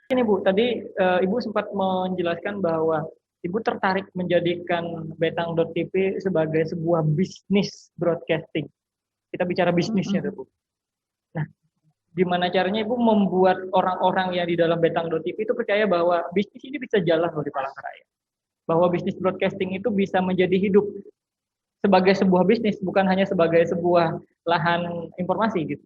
Ini Bu, tadi Ibu sempat menjelaskan bahwa Ibu tertarik menjadikan Betang.tv sebagai sebuah bisnis broadcasting. Kita bicara bisnisnya, Mm-mm. Bu. Nah, gimana caranya Ibu membuat orang-orang yang di dalam Betang.tv itu percaya bahwa bisnis ini bisa jalan loh di Palangkaraya. Bahwa bisnis broadcasting itu bisa menjadi hidup sebagai sebuah bisnis, bukan hanya sebagai sebuah lahan informasi gitu.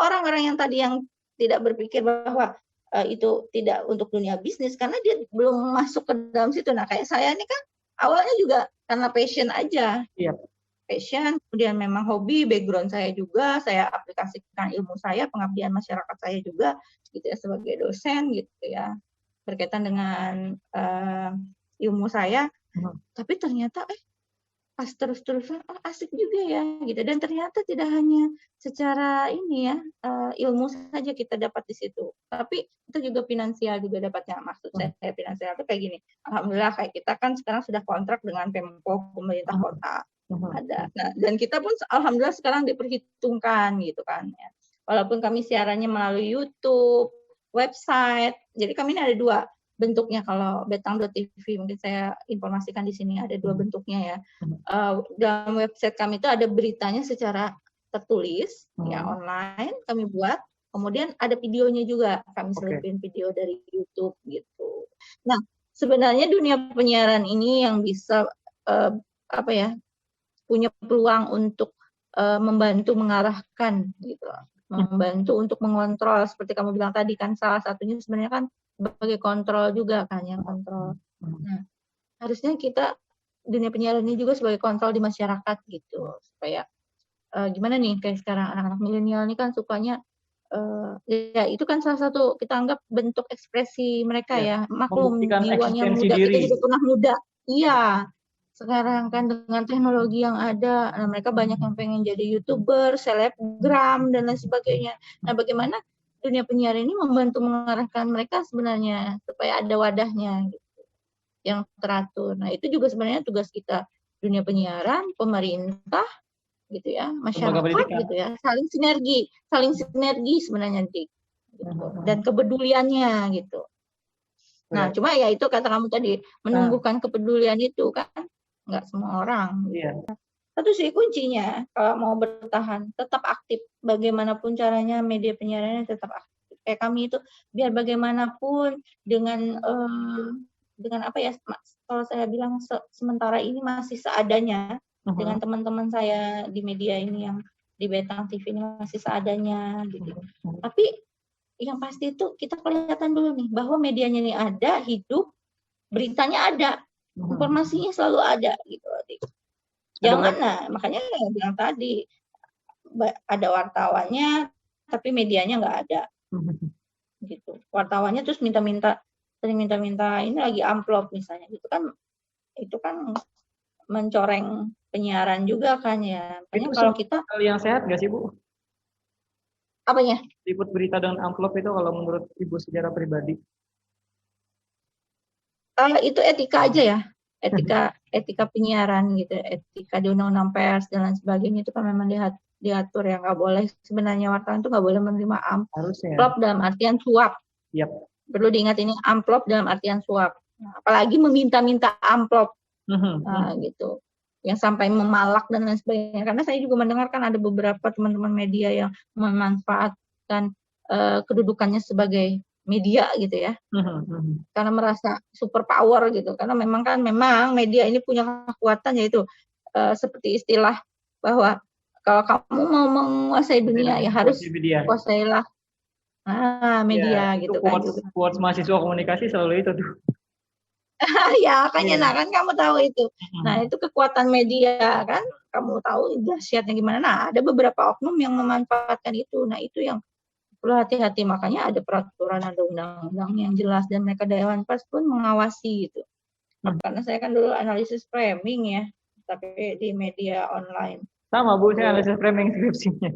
Orang-orang yang tadi yang tidak berpikir bahwa itu tidak untuk dunia bisnis karena dia belum masuk ke dalam situ. Nah, kayak saya ini kan awalnya juga karena passion aja. Iya. Passion, kemudian memang hobi, background saya juga, saya aplikasikan ilmu saya, pengabdian masyarakat saya juga, gitu ya, sebagai dosen, gitu ya, berkaitan dengan ilmu saya. Tapi ternyata pas terus-terusan asik juga ya gitu, dan ternyata tidak hanya secara ini ya ilmu saja kita dapat di situ, tapi kita juga finansial juga dapatnya. Maksud saya finansial itu kayak gini, alhamdulillah kayak kita kan sekarang sudah kontrak dengan Pemko, pemerintah kota ada. Nah, dan kita pun alhamdulillah sekarang diperhitungkan gitu kan ya. Walaupun kami siarannya melalui YouTube, website, jadi kami ini ada dua bentuknya. Kalau Betang.tv mungkin saya informasikan di sini ada dua bentuknya ya. Dalam website kami itu ada beritanya secara tertulis ya, online kami buat, kemudian ada videonya juga, kami selipin video dari YouTube gitu. Nah, sebenarnya dunia penyiaran ini yang bisa punya peluang untuk membantu mengarahkan gitu, membantu untuk mengontrol seperti kamu bilang tadi kan, salah satunya sebenarnya kan sebagai kontrol juga kan, yang kontrol. Nah, harusnya kita dunia penyiaran ini juga sebagai kontrol di masyarakat gitu, supaya gimana nih, kayak sekarang anak-anak milenial ini kan sukanya ya itu kan salah satu kita anggap bentuk ekspresi mereka ya, maklum jiwanya muda, kita juga pernah muda. Iya, sekarang kan dengan teknologi yang ada, nah mereka banyak yang pengen jadi YouTuber, selebgram dan lain sebagainya. Nah, bagaimana dunia penyiaran ini membantu mengarahkan mereka sebenarnya supaya ada wadahnya gitu, yang teratur. Nah, itu juga sebenarnya tugas kita, dunia penyiaran, pemerintah gitu ya, masyarakat gitu ya, saling sinergi sebenarnya gitu, dan kepeduliannya gitu. Nah, cuma ya itu kata kamu tadi, menumbuhkan kepedulian itu kan nggak semua orang. Gitu. Satu sih kuncinya kalau mau bertahan, tetap aktif. Bagaimanapun caranya media penyiarannya tetap aktif. Kayak kami itu biar bagaimanapun dengan apa ya, kalau saya bilang sementara ini masih seadanya, dengan teman-teman saya di media ini yang di Betang TV ini masih seadanya gitu. Tapi yang pasti itu kita kelihatan dulu nih bahwa medianya ini ada, hidup, beritanya ada, informasinya selalu ada gitu. Jangan, nah makanya yang bilang tadi ada wartawannya tapi medianya nggak ada gitu. Wartawannya terus sering minta ini lagi amplop misalnya gitu kan, itu kan mencoreng penyiaran juga kan ya. Makanya itu kalau kita hal yang sehat nggak sih Bu? Apanya? Liput berita dengan amplop itu kalau menurut Ibu secara pribadi? Itu etika aja ya, etika penyiaran gitu, etika di undang-undang pers dan lain sebagainya, itu kan memang diatur ya, nggak boleh sebenarnya wartawan itu nggak boleh menerima amplop dalam artian suap. Perlu diingat ini, amplop dalam artian suap. Nah, apalagi meminta-minta amplop, gitu, yang sampai memalak dan lain sebagainya. Karena saya juga mendengarkan ada beberapa teman-teman media yang memanfaatkan kedudukannya sebagai media gitu ya, karena merasa super power gitu, karena memang media ini punya kekuatan, yaitu seperti istilah bahwa kalau kamu mau menguasai dunia ya harus kuasailah media ya, gitu kan. Quotes mahasiswa komunikasi selalu itu tuh. Ya makanya nah kan kamu tahu itu. Nah, itu kekuatan media kan, kamu tahu dahsyatnya gimana. Nah, ada beberapa oknum yang memanfaatkan itu. Nah, itu yang perlu hati-hati, makanya ada peraturan, ada undang-undang yang jelas, dan mereka Dewan Pers pun mengawasi gitu. Karena saya kan dulu analisis framing ya, tapi di media online. Sama Bu, saya analisis framing skripsinya.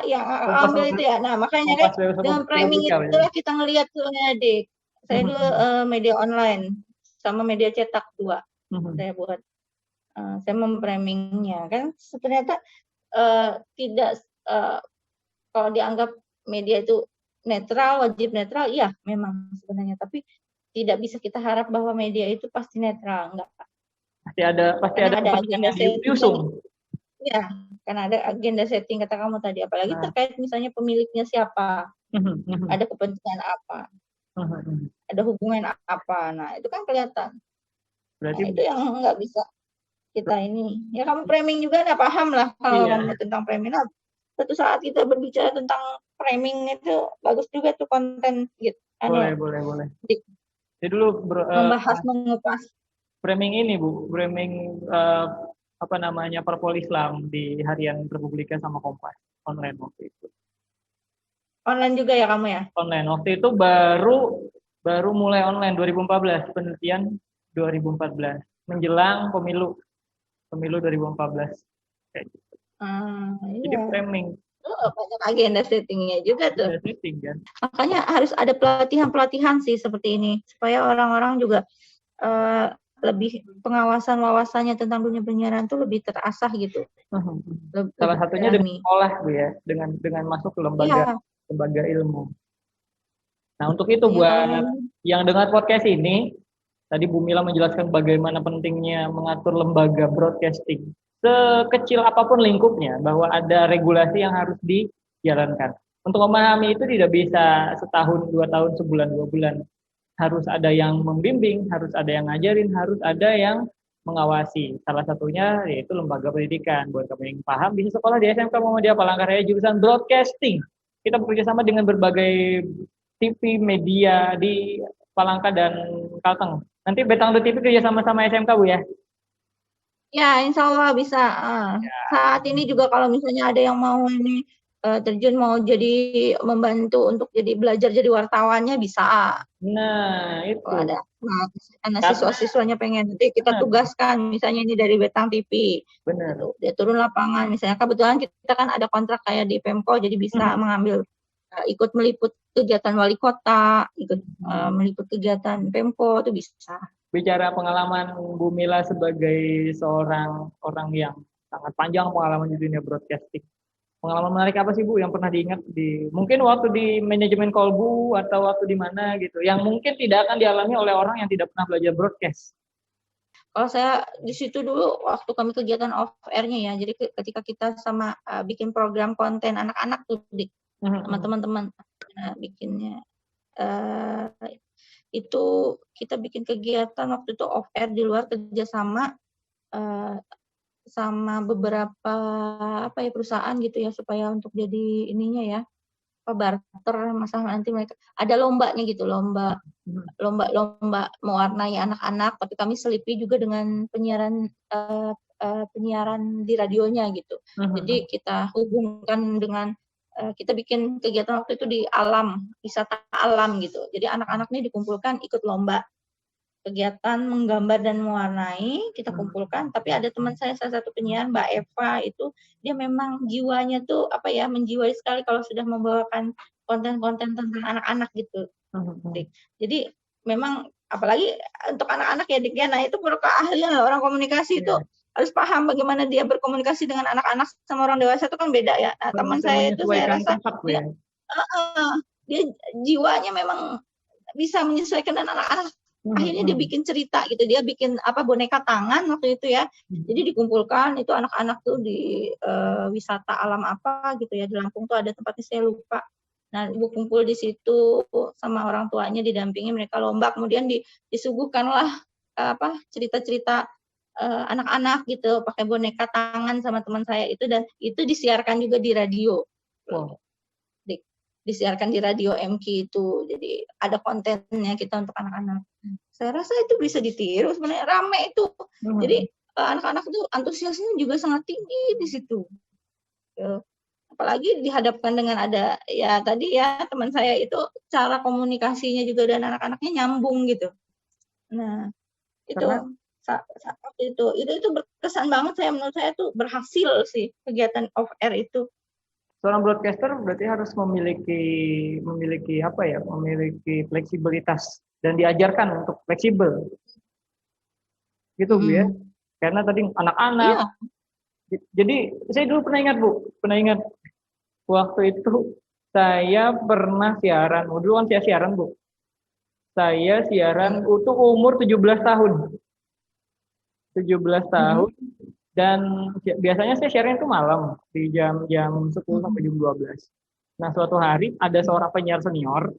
Yang ambil itu ya. Nah, makanya kan dengan framing itulah kita ngelihat tuh adik. Saya dulu media online sama media cetak 2 saya buat. Saya memframingnya kan ternyata tidak kalau dianggap media itu netral, wajib netral, iya memang sebenarnya. Tapi tidak bisa kita harap bahwa media itu pasti netral, enggak. Pasti Karena ada ada agenda kepentingan setting. diusung. Ya, karena ada agenda setting kata kamu tadi. Apalagi Nah. terkait misalnya pemiliknya siapa, ada kepentingan apa, ada hubungan apa. Nah, itu kan kelihatan. Berarti Nah, itu yang nggak bisa kita ini. Ya kamu framing juga nggak paham lah kalau iya. kamu tentang framing. Nah, satu saat kita berbicara tentang framing itu bagus juga tuh konten gitu. Boleh. Jadi dulu Membahas, mengupas. framing ini Bu, framing apa namanya Perpol Islam di Harian Republika sama Kompas online waktu itu. Online juga ya kamu ya? Online waktu itu baru mulai online 2014, penelitian 2014 menjelang pemilu 2014 kayak gitu. Iya. Jadi framing. Banyak agenda settingnya juga tuh. Agenda setting kan. Makanya harus ada pelatihan sih seperti ini supaya orang-orang juga lebih pengawasan wawasannya tentang dunia penyiaran tuh lebih terasah gitu. Salah satunya dengan sekolah Bu ya, dengan masuk ke lembaga ilmu. Nah, untuk itu buat yang dengar podcast ini, tadi Bu Mila menjelaskan bagaimana pentingnya mengatur lembaga broadcasting. Sekecil apapun lingkupnya, bahwa ada regulasi yang harus dijalankan. Untuk memahami itu tidak bisa setahun, 2 tahun, sebulan, 2 bulan. Harus ada yang membimbing, harus ada yang ngajarin, harus ada yang mengawasi. Salah satunya yaitu lembaga pendidikan. Buat kamu yang paham, bisa sekolah di SMK Muhammadiyah Palangkaraya jurusan broadcasting. Kita bekerjasama dengan berbagai TV media di Palangka dan Kalteng. Nanti Betang TV kerja sama SMK Bu ya? Ya, insya Allah bisa. Saat ini juga kalau misalnya ada yang mau ini terjun mau jadi membantu untuk jadi belajar jadi wartawannya bisa. Nah itu. Oh, ada siswa-siswanya pengen nanti kita tugaskan misalnya ini dari Betang TV. Benar. Gitu. Dia turun lapangan misalnya kebetulan kita kan ada kontrak kayak di Pemko jadi bisa mengambil ikut meliput kegiatan wali kota, ikut meliput kegiatan Pemko itu bisa. Bicara pengalaman Bu Mila sebagai seorang orang yang sangat panjang pengalaman di dunia broadcasting. Pengalaman menarik apa sih Bu yang pernah diingat mungkin waktu di manajemen Kolbu atau waktu di mana gitu yang mungkin tidak akan dialami oleh orang yang tidak pernah belajar broadcast? Kalau saya di situ dulu waktu kami kegiatan off air-nya ya, jadi ketika kita sama bikin program konten anak-anak tuh sama teman-teman bikinnya itu kita bikin kegiatan waktu itu off air di luar kerjasama sama beberapa perusahaan gitu ya supaya untuk jadi ininya ya barter masalah nanti mereka ada lombanya gitu lomba mewarnai anak-anak tapi kami selipi juga dengan penyiaran di radionya gitu. Jadi kita hubungkan dengan kita bikin kegiatan waktu itu di wisata alam gitu. Jadi anak-anak ini dikumpulkan ikut lomba kegiatan menggambar dan mewarnai kita kumpulkan. Tapi ada teman saya salah satu penyiar Mbak Eva itu dia memang jiwanya tuh menjiwai sekali kalau sudah membawakan konten-konten tentang anak-anak gitu. Jadi memang apalagi untuk anak-anak ya Dik ya, nah itu perlu keahlian orang komunikasi itu harus paham bagaimana dia berkomunikasi dengan anak-anak sama orang dewasa itu kan beda ya. Nah, teman saya itu saya rasa dia jiwanya memang bisa menyesuaikan dengan anak-anak. Akhirnya dia bikin cerita gitu, dia bikin boneka tangan waktu itu ya. Jadi dikumpulkan itu anak-anak tuh di wisata alam apa gitu ya di Lampung tuh ada tempatnya saya lupa. Nah, ibu kumpul di situ sama orang tuanya didampingi mereka lomba, kemudian disuguhkanlah cerita-cerita anak-anak gitu pakai boneka tangan sama teman saya itu dan itu disiarkan juga di radio. Wow. Disiarkan di radio MQ itu. Jadi ada kontennya kita untuk anak-anak. Saya rasa itu bisa ditiru sebenarnya rame itu. Jadi anak-anak itu antusiasnya juga sangat tinggi di situ. Apalagi dihadapkan dengan ada ya tadi ya teman saya itu cara komunikasinya juga dan anak-anaknya nyambung gitu. Nah, itu saat itu berkesan banget menurut saya tuh berhasil sih kegiatan off air itu. Seorang broadcaster berarti harus memiliki fleksibilitas dan diajarkan untuk fleksibel. Gitu Bu ya. Karena tadi anak-anak. Jadi saya dulu pernah ingat waktu itu Saya pernah siaran, dulu kan saya siaran Bu. Saya siaran untuk umur 17 tahun. 17 tahun dan biasanya saya siaran itu malam di jam 10 sampai jam 12. Nah, suatu hari ada seorang penyiar senior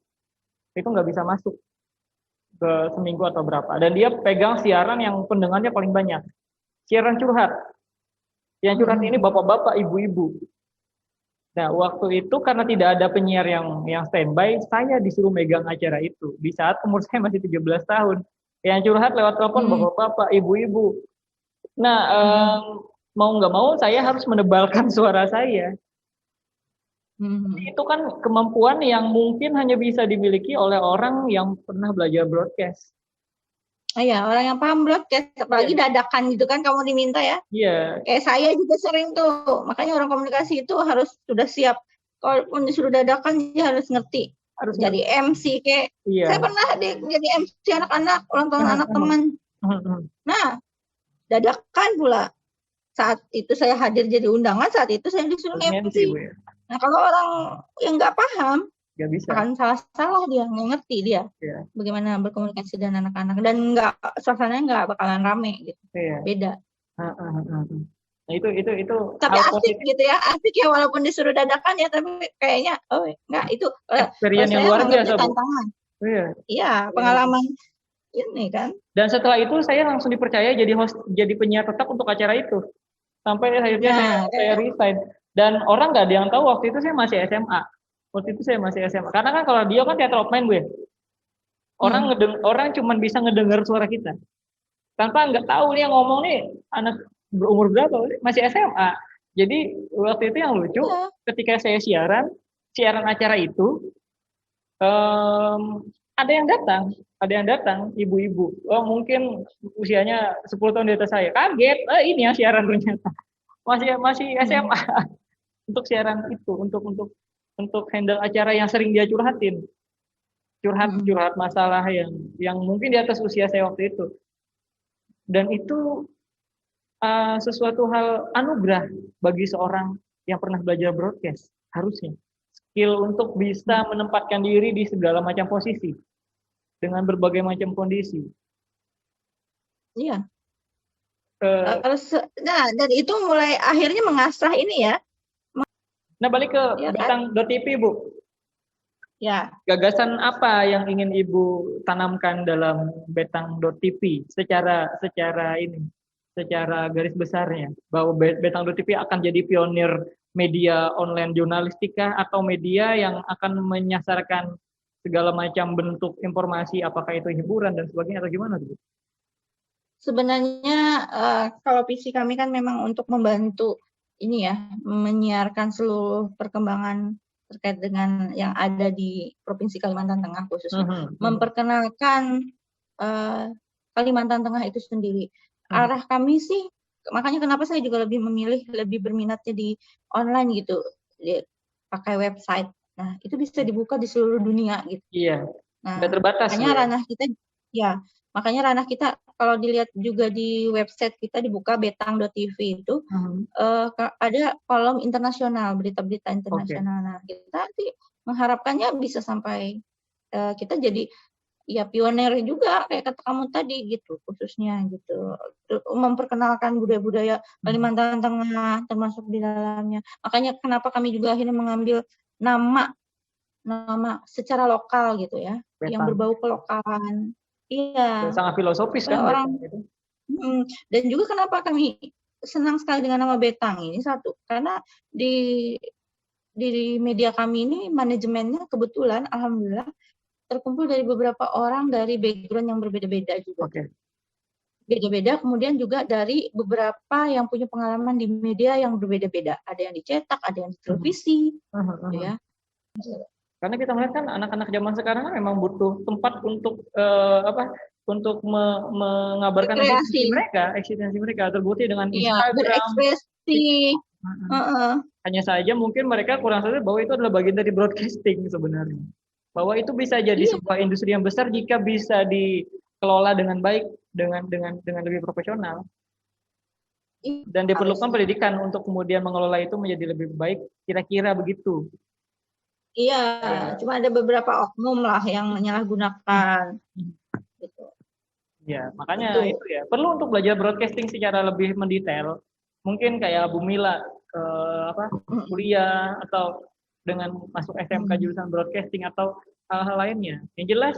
itu nggak bisa masuk ke seminggu atau berapa dan dia pegang siaran yang pendengarnya paling banyak. Siaran curhat. Yang curhat ini bapak-bapak, ibu-ibu. Nah, waktu itu karena tidak ada penyiar yang standby, saya disuruh megang acara itu di saat umur saya masih 17 tahun. Yang curhat lewat telepon bapak-bapak, ibu-ibu. Nah, mau nggak mau saya harus menebalkan suara saya. Itu kan kemampuan yang mungkin hanya bisa dimiliki oleh orang yang pernah belajar broadcast. Iya, orang yang paham broadcast, apalagi dadakan gitu kan kamu diminta ya. Iya. Kayak saya juga sering tuh, makanya orang komunikasi itu harus sudah siap. Kalaupun disuruh dadakan, dia harus ngerti. Harus jadi MC kayak. Saya pernah jadi MC anak-anak, ulang tahun anak teman. Nah, dadakan pula. Saat itu saya hadir jadi undangan, saat itu saya disuruh MC. Nah, kalau orang yang nggak paham, nggak bisa. Akan salah dia, nggak ngerti dia bagaimana berkomunikasi dengan anak-anak dan suasananya nggak bakalan rame gitu. Beda. Nah itu. Tapi asik gitu ya, asik ya walaupun disuruh dadakan ya, tapi kayaknya nggak itu. Experience yang luar biasa. Tantangan. Iya, pengalaman ini kan. Dan setelah itu saya langsung dipercaya jadi host, jadi penyiar tetap untuk acara itu. Sampai akhirnya saya resign. Dan orang nggak ada yang tahu waktu itu saya masih SMA. Waktu itu saya masih SMA. Karena kan kalau dia kan teater main gue. Orang cuma bisa ngedengar suara kita. Tanpa nggak tahu nih yang ngomong nih anak berumur berapa, masih SMA. Jadi waktu itu yang lucu ketika saya siaran acara itu ada yang datang ibu-ibu. Oh, mungkin usianya 10 tahun di atas saya. Kaget, ini yang siaran ternyata. Masih SMA. Untuk siaran itu, untuk handle acara yang sering dia curhatin. Curhat masalah yang mungkin di atas usia saya waktu itu. Dan itu sesuatu hal anugerah bagi seorang yang pernah belajar broadcast, harusnya. Skill untuk bisa menempatkan diri di segala macam posisi dengan berbagai macam kondisi. Iya. Dan itu mulai akhirnya mengasah ini ya. Nah, balik ke Betang.tv, Bu. Ya. Gagasan apa yang ingin Ibu tanamkan dalam Betang.tv secara garis besarnya, bahwa Betang.tv akan jadi pionir media online jurnalistika atau media yang akan menyasarkan segala macam bentuk informasi, apakah itu hiburan dan sebagainya atau gimana, Bu? Sebenarnya kalau visi kami kan memang untuk membantu ini ya, menyiarkan seluruh perkembangan terkait dengan yang ada di Provinsi Kalimantan Tengah khususnya. Memperkenalkan Kalimantan Tengah itu sendiri. Arah kami sih, makanya kenapa saya juga lebih berminatnya di online gitu, pakai website. Nah, itu bisa dibuka di seluruh dunia gitu. Iya. Nah, nggak terbatas. Makanya ranah kita kalau dilihat juga di website kita dibuka betang.tv itu ada kolom internasional, berita-berita internasional. Nah, kita sih mengharapkannya bisa sampai kita jadi ya pionir juga kayak kata kamu tadi gitu, khususnya gitu, memperkenalkan budaya-budaya Kalimantan Tengah termasuk di dalamnya. Makanya kenapa kami juga akhirnya mengambil nama secara lokal gitu ya, yang berbau kelokalan. Iya. Sangat filosofis kan orang itu. Dan juga kenapa kami senang sekali dengan nama Betang ini, satu karena di media kami ini manajemennya kebetulan alhamdulillah terkumpul dari beberapa orang dari background yang berbeda-beda juga. Beda-beda, kemudian juga dari beberapa yang punya pengalaman di media yang berbeda-beda. Ada yang dicetak, ada yang di televisi, gitu ya. Karena kita melihat kan anak-anak zaman sekarang kan memang butuh tempat untuk untuk mengabarkan eksistensi mereka terbukti dengan Instagram. Berekspresi. Hanya saja mungkin mereka kurang sadar bahwa itu adalah bagian dari broadcasting sebenarnya. Bahwa itu bisa jadi sebuah industri yang besar jika bisa dikelola dengan baik, dengan lebih profesional. Dan diperlukan pendidikan untuk kemudian mengelola itu menjadi lebih baik, kira-kira begitu. Iya, cuma ada beberapa oknum lah yang menyalahgunakan gitu. Ya, makanya itu ya perlu untuk belajar broadcasting secara lebih mendetail. Mungkin kayak Bu Mila kuliah atau dengan masuk SMK jurusan broadcasting atau hal-hal lainnya. Yang jelas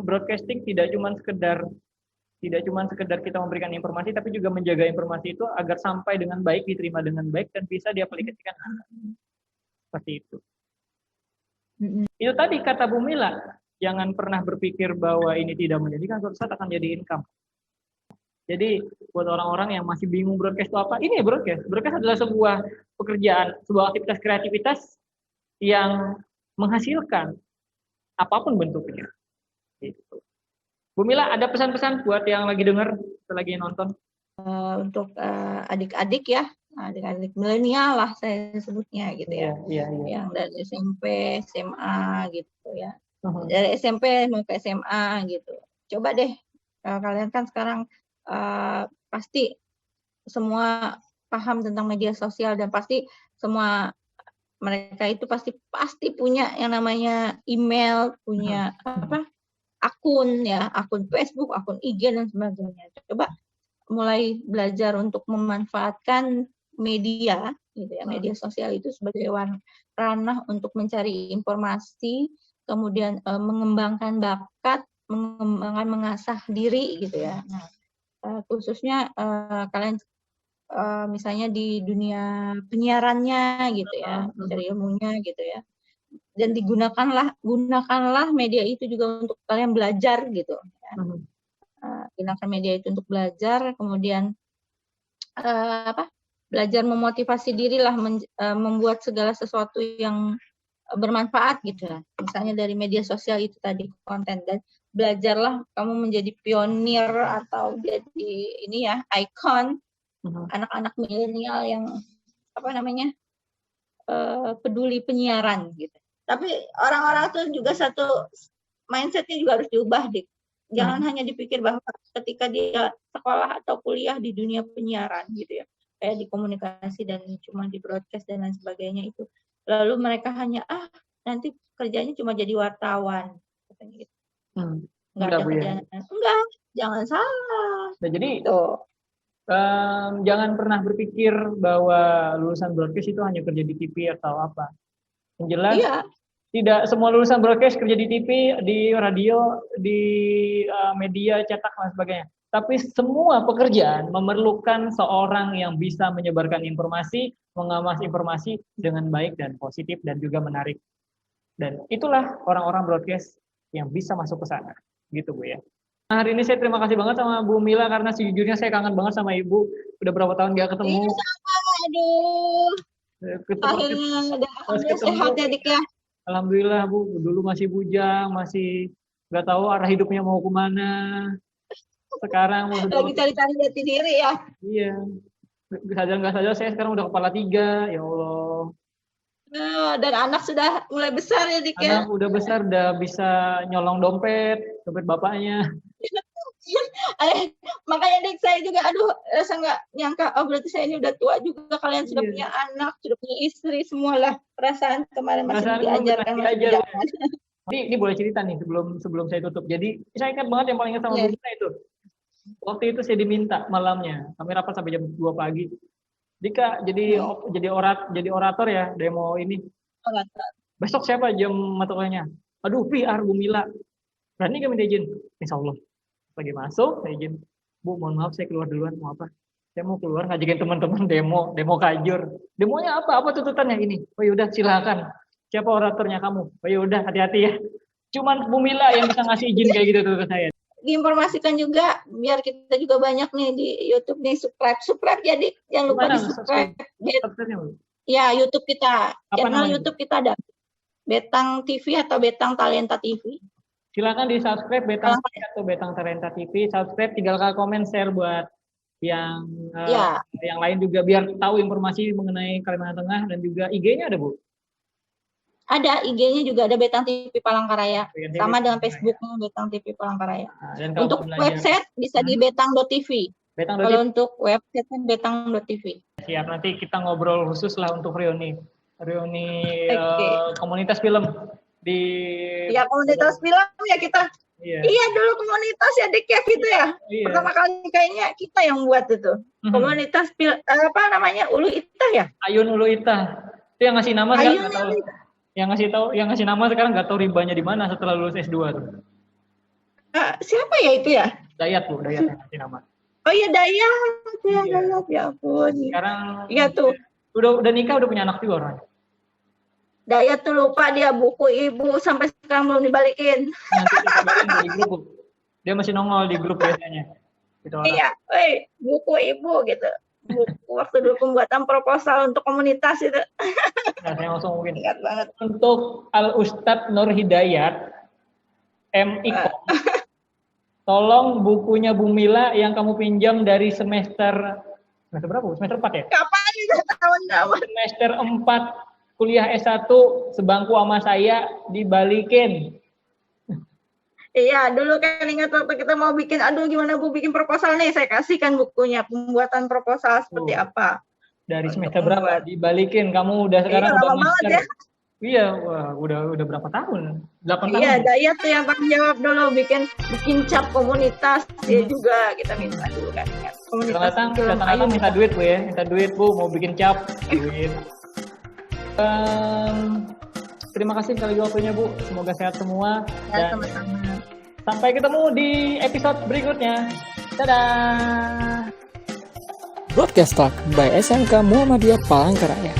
broadcasting tidak cuma sekedar kita memberikan informasi, tapi juga menjaga informasi itu agar sampai dengan baik, diterima dengan baik, dan bisa diaplikasikan. Seperti itu. Itu tadi kata Bu Mila, jangan pernah berpikir bahwa ini tidak menjadikan, suatu saat akan jadi income. Jadi buat orang-orang yang masih bingung broadcast itu apa, ini ya broadcast. Broadcast adalah sebuah pekerjaan, sebuah aktivitas yang menghasilkan apapun bentuknya. Gitu. Bu Mila, ada pesan-pesan buat yang lagi dengar, lagi nonton? Untuk adik-adik ya, adik-adik milenial lah saya sebutnya gitu ya. Yang dari SMP, SMA gitu ya. Dari SMP mau ke SMA gitu. Coba deh, kalian kan sekarang pasti semua paham tentang media sosial dan pasti semua mereka itu pasti punya yang namanya email, punya akun ya, akun Facebook, akun IG dan sebagainya. Coba mulai belajar untuk memanfaatkan media gitu ya, media sosial itu sebagai ranah untuk mencari informasi, kemudian mengembangkan bakat, mengasah diri gitu ya. Nah, khususnya kalian misalnya di dunia penyiarannya gitu ya, mencari ilmunya gitu ya. Dan gunakanlah media itu juga untuk kalian belajar gitu ya. Gunakan media itu untuk belajar, kemudian belajar memotivasi diri lah, membuat segala sesuatu yang bermanfaat gitu ya. Misalnya dari media sosial itu tadi konten, dan belajarlah kamu menjadi pionir atau jadi ini ya ikon anak-anak milenial yang peduli penyiaran gitu. Tapi orang-orang tuh juga satu mindsetnya juga harus diubah deh. Jangan hanya dipikir bahwa ketika dia sekolah atau kuliah di dunia penyiaran gitu ya, kayak di komunikasi dan cuma di broadcast dan lain sebagainya itu, lalu mereka hanya nanti kerjanya cuma jadi wartawan katanya gitu. Enggak ada kerjaan. Enggak, jangan salah. Nah, jadi jangan pernah berpikir bahwa lulusan broadcast itu hanya kerja di TV atau apa. Yang jelas tidak semua lulusan broadcast kerja di TV, di radio, di media cetak dan sebagainya. Tapi semua pekerjaan memerlukan seorang yang bisa menyebarkan informasi, mengemas informasi dengan baik dan positif dan juga menarik. Dan itulah orang-orang broadcast yang bisa masuk ke sana. Gitu Bu ya. Nah, hari ini saya terima kasih banget sama Bu Mila karena sejujurnya saya kangen banget sama Ibu. Udah berapa tahun gak ketemu. Aduh. Akhirnya udah sehat ya Dik ya. Alhamdulillah Bu, dulu masih bujang, masih nggak tahu arah hidupnya mau kemana. Sekarang lagi cari-cari jati diri ya. Iya. Sadar nggak sadar saya sekarang udah kepala 3, ya Allah. Dan anak sudah mulai besar ya Dik ya. Anak udah besar, udah bisa nyolong dompet bapaknya. Makanya Dik saya juga rasa nggak nyangka, berarti saya ini udah tua juga, kalian sudah punya anak, sudah punya istri, semualah perasaan kemarin masih diajarkan. Ini boleh cerita nih sebelum saya tutup. Jadi saya ingat banget yang paling ingat sama Bu Mila itu. Waktu itu saya diminta malamnya, kami rapat sampai jam 2 pagi. Dika jadi orator ya, demo ini. Besok siapa jam mata kuliahnya? Aduh, PR Bu Mila. Berani kami minta izin? Insya Allah. Lagi masuk, saya izin. Bu, mohon maaf saya keluar duluan. Mau apa? Saya mau keluar ngajakin teman-teman demo kajur. Demonya apa? Apa tuntutannya ini? Oh yaudah silakan. Siapa oratornya kamu? Oh yaudah hati-hati ya. Cuman Bu Mila yang bisa ngasih izin kayak gitu tuh ke saya. Diinformasikan juga biar kita juga banyak nih di YouTube nih, subscribe jadi jangan lupa di subscribe. Ya, YouTube kita. Channel YouTube kita ada Betang TV atau Betang Talenta TV. Silakan di subscribe Betang TV atau Betang Talenta TV. Subscribe, tinggal komen, share buat yang lain juga biar tahu informasi mengenai Kalimantan Tengah, dan juga IG-nya ada Bu. Ada IG-nya juga, ada Betang TV Palangkaraya. Sama dengan Facebook-nya Betang TV Palangkaraya. Untuk website bisa di betang.tv. Kalau untuk website betang.tv. Siap, nanti kita ngobrol khusus lah untuk reuni reuni Oke. komunitas film di Ya komunitas film ya kita. Iya. Iya dulu komunitas ya di Kev itu ya. Iya. Pertama kali kayaknya kita yang buat itu. Komunitas apa namanya Ulu Ita ya? Ayun Ulu Ita. Itu yang ngasih nama sekarang Ayun nggak tahu. Ulu Ita. Yang ngasih nama sekarang nggak tahu ribanya di mana setelah lulus S2 tuh. Siapa ya itu ya? Dayat Bu, Dayat yang ngasih nama. Oh iya Dayat, ya Iya. Dayat ya ampun. Sekarang Iya tuh. udah nikah, udah punya anak juga orangnya. Dayat tuh lupa dia buku ibu sampai sekarang belum dibalikin. Nanti kita balikin di grup. Bu. Dia masih nongol di grup biasanya. Gitu orang. Iya, buku ibu gitu. Buku waktu dulu pembuatan proposal untuk komunitas itu. Nah, saya langsung mungkin. Ingat banget. Untuk Al Ustadz Nur Hidayat MIKOM, tolong bukunya Bu Mila yang kamu pinjam dari semester berapa? Semester 4 ya? Kapan itu tahun-tahun? Semester 4 kuliah S1 sebangku sama saya dibalikin. Iya, dulu kan ingat waktu kita mau bikin, aduh gimana Bu bikin proposal nih, saya kasihkan bukunya, pembuatan proposal seperti apa. Dari semester berapa dibalikin? Kamu udah sekarang udah lama master. banget ya. Iya, wah, udah berapa tahun? 8 tahun. Iya, Dayat tuh yang tanggung jawab dulu bikin cap komunitas, dia juga kita minta dulu kan. Komunitas Datang minta duit Bu ya, minta duit Bu, mau bikin cap, duit. Terima kasih sekali lagi waktunya Bu, semoga sehat semua. Ya, Dan sama-sama. sampai ketemu di episode berikutnya. Dadah. Broadcast Talk by SMK Muhammadiyah Palangkaraya.